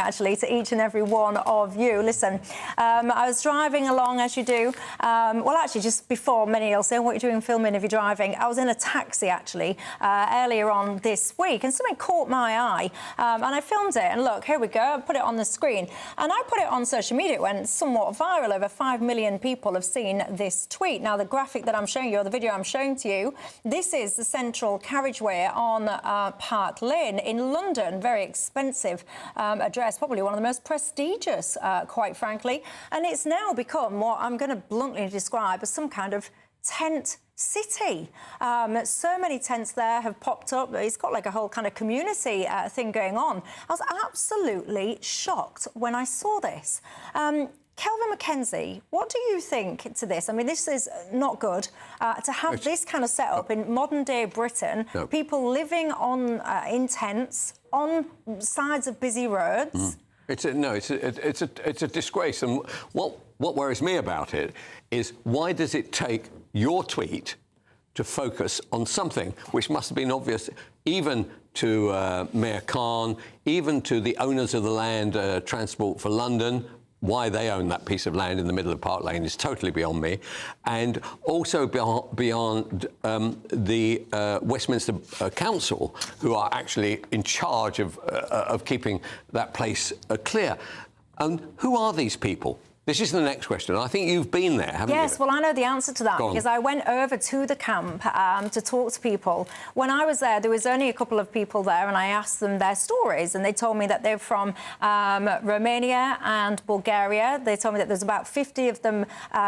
actually, to each and every one of you. Listen, I was driving along, as you do. Well, actually, just before many will say, what are you doing filming if you're driving? I was in a taxi, actually, earlier on this week, and something caught my eye, and I filmed it. And look, here we go. I put it on the screen, and I put it on social media. It went somewhat viral. Over 5 million people have seen this tweet. Now, the graphic that I'm showing you, or the video I'm showing to you, this is the central carriageway on Park Lane in London. Very expensive address, probably one of the most prestigious, quite frankly. And it's now become what I'm going to bluntly describe as some kind of tent city. So many tents there have popped up. It's got like a whole kind of community thing going on. I was absolutely shocked when I saw this. Kelvin Mackenzie, what do you think to this? I mean, this is not good to have this kind of setup in modern-day Britain. No. People living on in tents on sides of busy roads. It's a disgrace. And what worries me about it is, why does it take your tweet to focus on something which must have been obvious even to Mayor Khan, even to the owners of the land, Transport for London? Why they own that piece of land in the middle of Park Lane is totally beyond me. And also beyond the Westminster Council, who are actually in charge of keeping that place clear. Who are these people? This is the next question. I think you've been there, haven't you? Yes, well, I know the answer to that because I went over to the camp to talk to people. When I was there was only a couple of people there, and I asked them their stories, and they told me that they're from Romania and Bulgaria. They told me that there's about 50 of them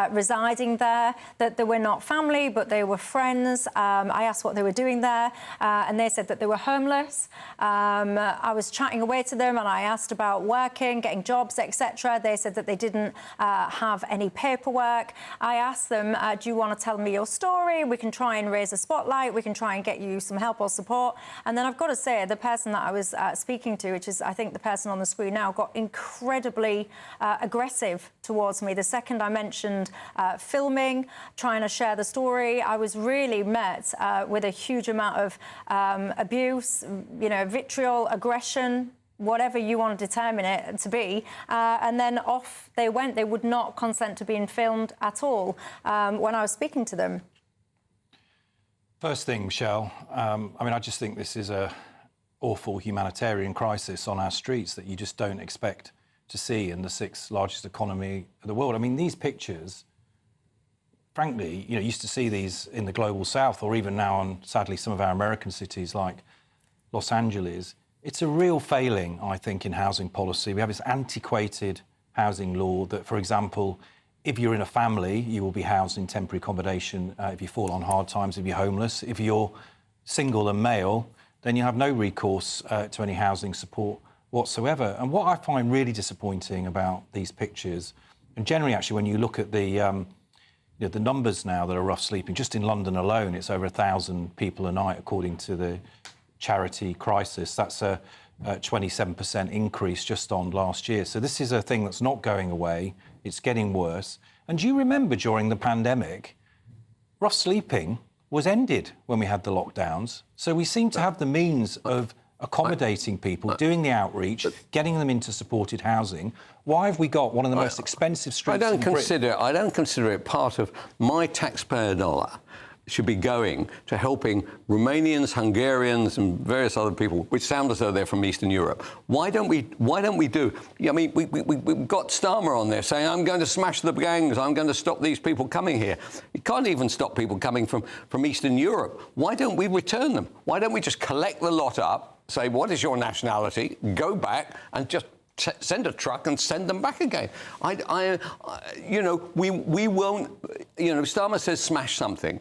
residing there, that they were not family, but they were friends. I asked what they were doing there, and they said that they were homeless. I was chatting away to them, and I asked about working, getting jobs, etc. They said that they didn't have any paperwork. I asked them, do you want to tell me your story? We can try and raise a spotlight. We can try and get you some help or support. And then I've got to say, the person that I was speaking to, which is, I think, the person on the screen now, got incredibly aggressive towards me. The second I mentioned filming, trying to share the story, I was really met with a huge amount of abuse, you know, vitriol, aggression, whatever you want to determine it to be, and then off they went. They would not consent to being filmed at all when I was speaking to them. First thing, Michelle, I mean, I just think this is a awful humanitarian crisis on our streets that you just don't expect to see in the 6th largest economy of the world. I mean, these pictures, frankly, you know, used to see these in the global south, or even now on, sadly, some of our American cities like Los Angeles. It's a real failing, I think, in housing policy. We have this antiquated housing law that, for example, if you're in a family, you will be housed in temporary accommodation if you fall on hard times, if you're homeless. If you're single and male, then you have no recourse to any housing support whatsoever. And what I find really disappointing about these pictures, and generally, actually, when you look at the the numbers now that are rough sleeping, just in London alone, it's over 1,000 people a night, according to the charity Crisis. That's a 27% increase just on last year. So this is a thing that's not going away. It's getting worse. And do you remember during the pandemic, rough sleeping was ended when we had the lockdowns. So we seem to have the means of accommodating people, doing the outreach, getting them into supported housing. Why have we got one of the most expensive streets in Britain? I don't consider it part of my taxpayer dollar should be going to helping Romanians, Hungarians and various other people, which sound as though they're from Eastern Europe. Why don't we do... I mean, we've got Starmer on there saying, I'm going to smash the gangs, I'm going to stop these people coming here. You can't even stop people coming from Eastern Europe. Why don't we return them? Why don't we just collect the lot up, say, what is your nationality, go back and just send a truck and send them back again? You know, we won't... You know, Starmer says smash something.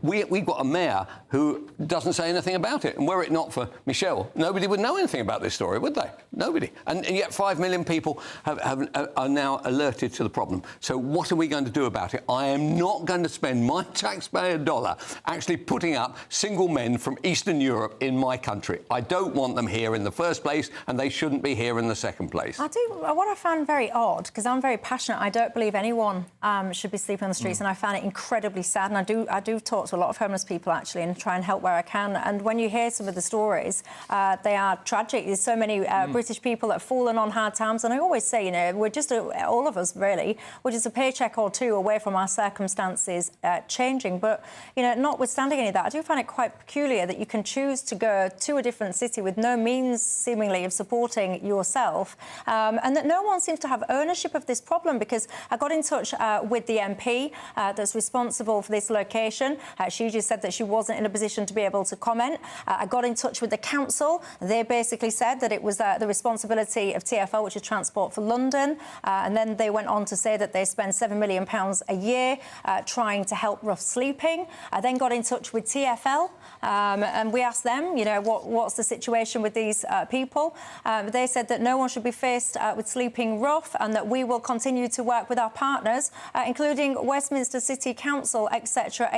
We've got a mayor who doesn't say anything about it. And were it not for Michelle, nobody would know anything about this story, would they? Nobody. And yet 5 million people are now alerted to the problem. So what are we going to do about it? I am not going to spend my taxpayer dollar actually putting up single men from Eastern Europe in my country. I don't want them here in the first place, and they shouldn't be here in the second place. What I found very odd, because I'm very passionate, I don't believe anyone should be sleeping on the streets, and I found it incredibly sad, and I do talk to a lot of homeless people, actually, and try and help where I can. And when you hear some of the stories, they are tragic. There's so many British people that have fallen on hard times. And I always say, you know, we're just, all of us, really, we're just a paycheck or two away from our circumstances changing. But, you know, notwithstanding any of that, I do find it quite peculiar that you can choose to go to a different city with no means, seemingly, of supporting yourself, and that no one seems to have ownership of this problem, because I got in touch with the MP that's responsible for this location. She just said that she wasn't in a position to be able to comment. I got in touch with the council. They basically said that it was the responsibility of TfL, which is Transport for London, and then they went on to say that they spend £7 million a year trying to help rough sleeping. I then got in touch with TfL, and we asked them, you know, what's the situation with these people. They said that no one should be faced with sleeping rough, and that we will continue to work with our partners, including Westminster City Council, etc.,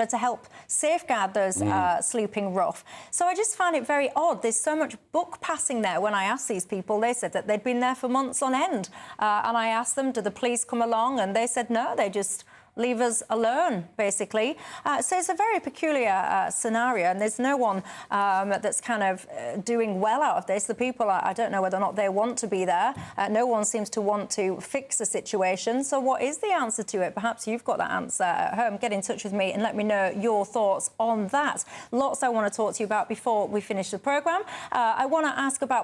to help safeguard those sleeping rough. So I just found it very odd. There's so much buck passing there. When I asked these people, they said that they'd been there for months on end. And I asked them, do the police come along? And they said no, they just leave us alone, basically. So it's a very peculiar scenario, and there's no one that's kind of doing well out of this. The people, I don't know whether or not they want to be there. No one seems to want to fix the situation. So what is the answer to it? Perhaps you've got that answer at home. Get in touch with me and let me know your thoughts on that. Lots I want to talk to you about before we finish the programme. I want to ask about